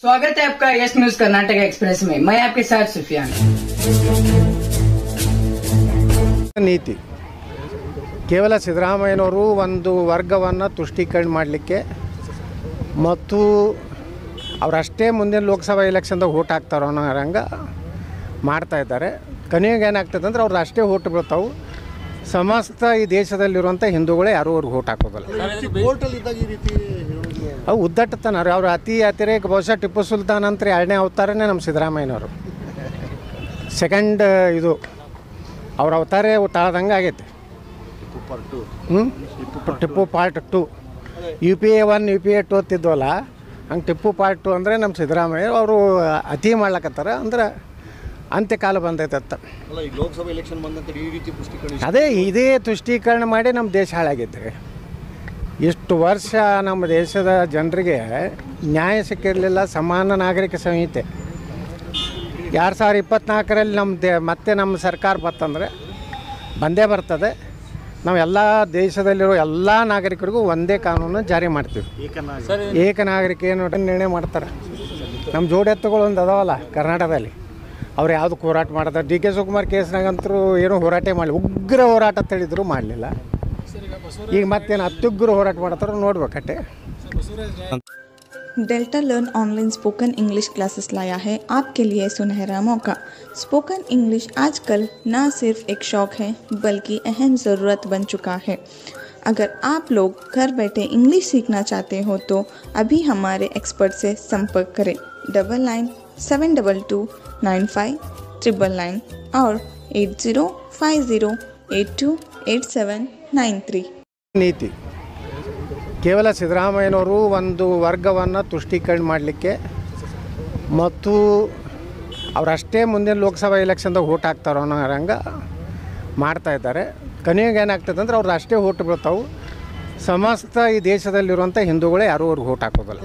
स्वागत है आपका यस न्यूज कर्नाटक एक्सप्रेस में। मैं आपके साथ सुफियान। ನೀತಿ ಕೇವಲ ಸಿದ್ದರಾಮಯ್ಯನವರು ಒಂದು ವರ್ಗವನ್ನು ತುಷ್ಟೀಕರಣ ಮಾಡಲಿಕ್ಕೆ ಮತ್ತು ಅವರಷ್ಟೇ ಮುಂದಿನ ಲೋಕಸಭಾ ಎಲೆಕ್ಷನ್ದಾಗ ಓಟ್ ಹಾಕ್ತಾರೋ ಅನ್ನೋ ಹಂಗೆ ಮಾಡ್ತಾಯಿದ್ದಾರೆ. ಕೊನೆಗೆ ಏನಾಗ್ತದೆ ಅಂದ್ರೆ ಅವ್ರದ್ದು ಅಷ್ಟೇ ಓಟ್ ಬೀಳ್ತಾವೆ. ಸಮಸ್ತ ಈ ದೇಶದಲ್ಲಿರುವಂಥ ಹಿಂದೂಗಳೇ ಯಾರೂ ಅವ್ರಿಗೆ ಓಟ್ ಹಾಕೋದಿಲ್ಲ. ಅವು ಉದ್ದಟ್ಟತನ ಅವ್ರು ಅತಿರೇಕ ಬಹುಶಃ ಟಿಪ್ಪು ಸುಲ್ತಾನ್ ಅಂತ 2ನೇ ಅವತಾರನೇ ನಮ್ಮ ಸಿದ್ದರಾಮಯ್ಯನವರು. ಸೆಕೆಂಡ್ ಇದು ಅವ್ರ ಅವತಾರ ತಾಳದಂಗೆ ಆಗೈತೆ. ಟಿಪ್ಪು ಪಾರ್ಟ್ 2 UPA 1 UPA 2 ಅಂತಿದ್ವಲ್ಲ, ಹಂಗೆ ಟಿಪ್ಪು ಪಾರ್ಟ್ 2 ಅಂದರೆ ನಮ್ಮ ಸಿದ್ದರಾಮಯ್ಯ ಅವರು ಅತಿ ಮಾಡ್ಲಕತ್ತಾರ. ಅಂದ್ರೆ ಅಂತ್ಯಕಾಲ ಬಂದೈತತ್ತ. ಲೋಕಸಭಾ ಎಲೆಕ್ಷನ್ ಬಂದಂತ ಈ ರೀತಿ ಪುಷ್ಟೀಕರಣ ಅದೇ ಇದೇ ತುಷ್ಟೀಕರಣ ಮಾಡಿ ನಮ್ಮ ದೇಶ ಹಾಳಾಗಿದ್ರಿ. ಇಷ್ಟು ವರ್ಷ ನಮ್ಮ ದೇಶದ ಜನರಿಗೆ ನ್ಯಾಯ ಸಿಕ್ಕಿರಲಿಲ್ಲ. ಸಮಾನ ನಾಗರಿಕ ಸಂಹಿತೆ 2024ರಲ್ಲಿ ಮತ್ತೆ ನಮ್ಮ ಸರ್ಕಾರ ಬರ್ತಂದರೆ ಬಂದೇ ಬರ್ತದೆ. ನಾವು ಎಲ್ಲ ದೇಶದಲ್ಲಿರೋ ಎಲ್ಲ ನಾಗರಿಕರಿಗೂ ಒಂದೇ ಕಾನೂನು ಜಾರಿ ಮಾಡ್ತೀವಿ. ಏಕ ನಾಗರಿಕ ಏನು ನಿರ್ಣಯ ಮಾಡ್ತಾರೆ. ನಮ್ಮ ಜೋಡೆತ್ತುಗಳು ಒಂದು ಅದಾವಲ್ಲ ಕರ್ನಾಟಕದಲ್ಲಿ, ಅವ್ರು ಯಾವುದಕ್ಕೆ ಹೋರಾಟ ಮಾಡ್ತಾರೆ. DK ಶಿವಕುಮಾರ್ ಕೇಸ್ನಾಗಂತರೂ ಏನೂ ಹೋರಾಟ ಮಾಡಲಿ, ಉಗ್ರ ಹೋರಾಟ ತಿಳಿದ್ರು ಮಾಡಲಿಲ್ಲ. ಈಗ ಮತ್ತೇನು ಅತ್ಯುಗ್ರ ಹೋರಾಟ ಮಾಡ್ತಾರೋ ನೋಡ್ಬೇಕಟ್ಟೆ. Delta learn online spoken English classes लाया है आपके लिए सुनहरा मौका। स्पोकन इंग्लिश आजकल न सिर्फ एक शौक है बल्कि अहम ज़रूरत बन चुका है। अगर आप लोग घर बैठे इंग्लिश सीखना चाहते हो तो अभी हमारे एक्सपर्ट से संपर्क करें 9972295999 और 8050828793। ನೀತಿ ಕೇವಲ ಸಿದ್ದರಾಮಯ್ಯನವರು ಒಂದು ವರ್ಗವನ್ನು ತುಷ್ಟೀಕರಣ ಮಾಡಲಿಕ್ಕೆ ಮತ್ತು ಅವರಷ್ಟೇ ಮುಂದಿನ ಲೋಕಸಭಾ ಎಲೆಕ್ಷನ್ದಾಗ ಓಟ್ ಹಾಕ್ತಾರೋ ಅನ್ನೋ ಹಂಗೆ ಮಾಡ್ತಾಯಿದ್ದಾರೆ. ಕೊನೆಗೆ ಏನಾಗ್ತದೆ ಅಂದ್ರೆ ಅವ್ರದ್ದು ಅಷ್ಟೇ ಓಟ್ ಬೀಳ್ತಾವೆ. ಸಮಸ್ತ ಈ ದೇಶದಲ್ಲಿರುವಂಥ ಹಿಂದೂಗಳೇ ಯಾರೂ ಅವ್ರಿಗೆ ಓಟ್ ಹಾಕೋದಿಲ್ಲ.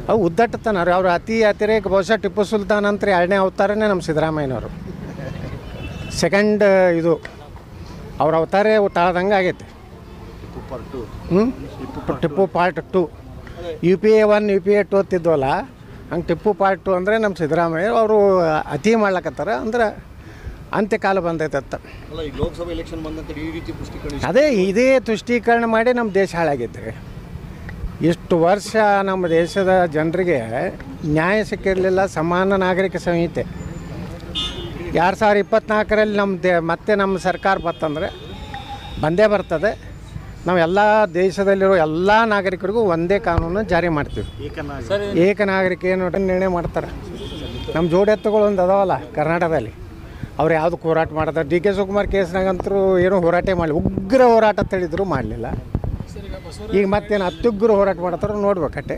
ಅವು ಉದ್ದಟ್ಟತನ ಅವ್ರು ಅತಿರೇಕ ಬಹುಶಃ ಟಿಪ್ಪು ಸುಲ್ತಾನ್ ಅಂತ 2ನೇ ಅವತಾರನೇ ನಮ್ಮ ಸಿದ್ದರಾಮಯ್ಯನವರು. ಸೆಕೆಂಡ್ ಇದು ಅವ್ರ ಅವತಾರ ತಾಳದಂಗೆ ಆಗೈತೆ. ಟಿಪ್ಪು ಪಾರ್ಟ್ 2 UPA 1 UPA 2 ಅಂತಿದ್ವಲ್ಲ, ಹಂಗೆ ಟಿಪ್ಪು ಪಾರ್ಟ್ 2 ಅಂದರೆ ನಮ್ಮ ಸಿದ್ದರಾಮಯ್ಯ ಅವರು ಅತಿ ಮಾಡ್ಲಕತ್ತಾರ. ಅಂದ್ರೆ ಅಂತ್ಯಕಾಲ ಬಂದೈತತ್ತ. ಲೋಕಸಭಾ ಎಲೆಕ್ಷನ್ ಬಂದಂತ ಈ ರೀತಿ ಪುಷ್ಟೀಕರಣ ಅದೇ ಇದೇ ತುಷ್ಟೀಕರಣ ಮಾಡಿ ನಮ್ಮ ದೇಶ ಹಾಳಾಗಿದ್ರಿ. ಇಷ್ಟು ವರ್ಷ ನಮ್ಮ ದೇಶದ ಜನರಿಗೆ ನ್ಯಾಯ ಸಿಕ್ಕಿರಲಿಲ್ಲ. ಸಮಾನ ನಾಗರಿಕ ಸಂಹಿತೆ 2024ರಲ್ಲಿ ಮತ್ತೆ ನಮ್ಮ ಸರ್ಕಾರ ಬರ್ತಂದರೆ ಬಂದೇ ಬರ್ತದೆ. ನಾವು ಎಲ್ಲ ದೇಶದಲ್ಲಿರೋ ಎಲ್ಲ ನಾಗರಿಕರಿಗೂ ಒಂದೇ ಕಾನೂನು ಜಾರಿ ಮಾಡ್ತೀವಿ. ಏಕ ನಾಗರಿಕ ಏನು ನಿರ್ಣಯ ಮಾಡ್ತಾರೆ. ನಮ್ಮ ಜೋಡೆತ್ತುಗಳು ಒಂದು ಅದಾವಲ್ಲ ಕರ್ನಾಟಕದಲ್ಲಿ, ಅವ್ರು ಯಾವುದಕ್ಕೆ ಹೋರಾಟ ಮಾಡ್ತಾರೆ. DK ಶಿವಕುಮಾರ್ ಕೇಸ್ನಾಗಂತರೂ ಏನೂ ಹೋರಾಟ ಮಾಡಲಿ, ಉಗ್ರ ಹೋರಾಟ ತಿಳಿದ್ರು ಮಾಡಲಿಲ್ಲ. ಈಗ ಮತ್ತೇನು ಅತ್ಯುಗ್ರ ಹೋರಾಟ ಮಾಡ್ತಾರೋ ನೋಡ್ಬೇಕಟ್ಟೆ.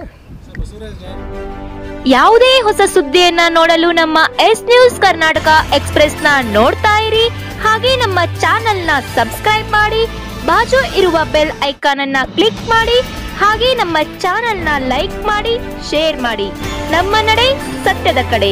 ಯಾವುದೇ ಹೊಸ ಸುದ್ದಿಯನ್ನ ನೋಡಲು ನಮ್ಮ ಎಸ್ ನ್ಯೂಸ್ ಕರ್ನಾಟಕ ಎಕ್ಸ್ಪ್ರೆಸ್ನ ನೋಡ್ತಾ ಇರಿ. ಹಾಗೆ ನಮ್ಮ ಚಾನೆಲ್ನ ಸಬ್ಸ್ಕ್ರೈಬ್ ಮಾಡಿ, ಬಾಜು ಇರುವ ಬೆಲ್ ಐಕಾನ್ ಅನ್ನ ಕ್ಲಿಕ್ ಮಾಡಿ. ಹಾಗೆ ನಮ್ಮ ಚಾನೆಲ್ನ ಲೈಕ್ ಮಾಡಿ, ಶೇರ್ ಮಾಡಿ. ನಮ್ಮ ನಡೆ ಸತ್ಯದ ಕಡೆ.